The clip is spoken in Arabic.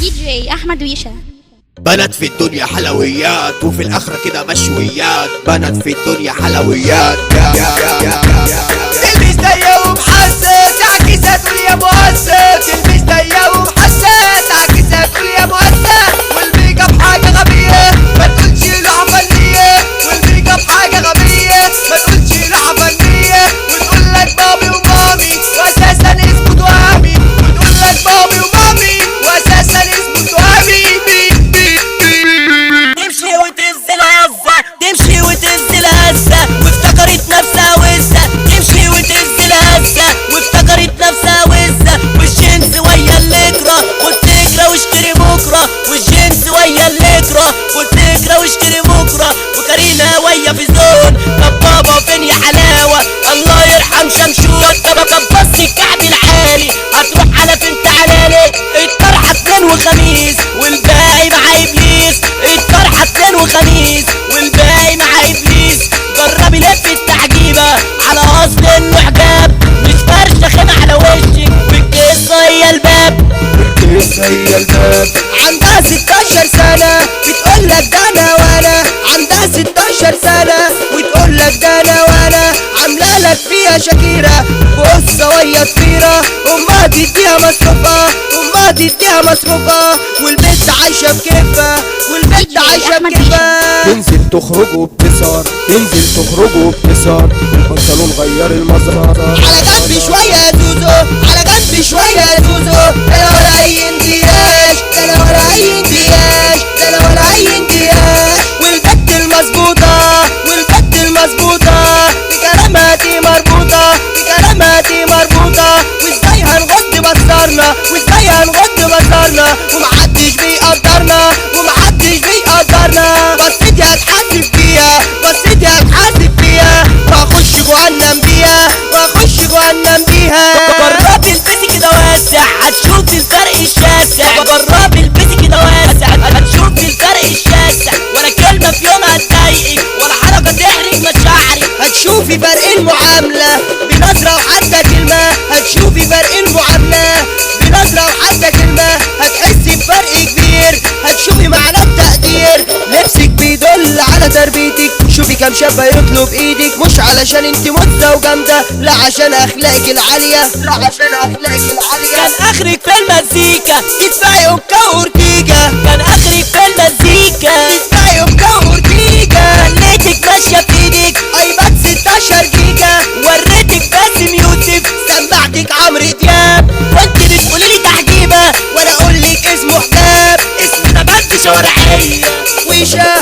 دي جي احمد ويشا. بنات في الدنيا حلويات وفي الاخرة كده مشويات. بنات في الدنيا حلويات. تلبس ضيق ومحسن تعكسها تقول يا مؤسس. تلبس ضيق ومحسن تعكسها تقول يا مؤسس. والميك اب حاجة غبية ما تقولش لعبة فنية. والميك اب حاجة غبية ما تقولش لعبة فنية. وتقول لك بابي ومامي واساسا اسمه دوامي. وتقول لك بابي ومامي واساسا اسمه دوامي. تمشي وتهز الهزة، تمشي وتهز الهزة وافتكرت نفسها وزة. تمشي وتهز الهزة وافتكرت نفسها وزة. والجنس ويا الليكرة قلت اجرى واشتري بكرة. والجنس ويا الليكرة قلت اجرى واشتري بكرة. وكارينا ويا في زون. طب بابا فين يا حلاوة؟ الله يرحم شمشون. طب بص الكعب العالي هتروح على فين تعالالي؟ الطرحة اثنين وخميس والباقي مع ابليس. الطرحة اثنين وخميس والباقي مع ابليس. جربي لف التعجيبة على اصل انه حجاب. مش فرشة خيمة على وشك والقصة هي الباب. القصة هي الباب. عندها 16 سنة بتقولك ده انا وانا. عندها 16 سنة وتقولك ده انا وانا. عاملة لك فيها شاكيرة بقصة ويا طفيرة. امها تديها مصروفها، امها تديها مصروفها. والبنت عايشة بكيفها، والبنت عايشة بكيفها. تنزل تخرج وبتسهر، تنزل تخرج وبتسهر. البنطلون غير المظهر. على جنب شوية يا زوزو، على جنب شوية يا زوزو. انا ولا اي اندياش، انا ولا اي اندياش، انا ولا اي اندياش. والبت المظبوطة، والبت المظبوطة بكلامها دي مربوطة، بكلامها دي مربوطة. وازاي هنغض بصرنا، وازاي هنغض بصرنا ومحدش بيقدرنا، ومحدش بيقدرنا. بصيتي هتحاسب فيها، بصيتي هتحاسب فيها. وهخش جهنم بيها، وهخش جهنم بيها. جربي البسي كده واسع هتشوفي الفرق الشاسع. جربي البسي كده واسع هتشوفي الفرق الشاسع. ولا كلمة في يوم هتضايقك ولا حركة تحرق مشاعرك. هتشوفي فرق المعاملة بنظرة وحتى كلمة. هتشوفي فرق المعاملة بنظرة وحتى كلمة. هتحسي بفرق كبير، هتشوفي معنى التقدير. لبسك بيدل على تربيتك. شوفي كم شاب يطلب ايدك. مش علشان انت مزة وجامدة، لا عشان اخلاقك العالية، لا عشان اخلاقك العالية. كان اخرك في المزيكا تدفعي اوكا وأورتيجا. كان اخرك في المزيكا تدفعي اوكا وأورتيجا. خليتك ماشية في ايدك ايباد 16 جيجا. وريتك باسم يوسف سمعتك عمرو دياب. وانت بتقولي تحجيبة وانا اقول لك اسمه حجاب. اسم نبات شوارعية. ويشا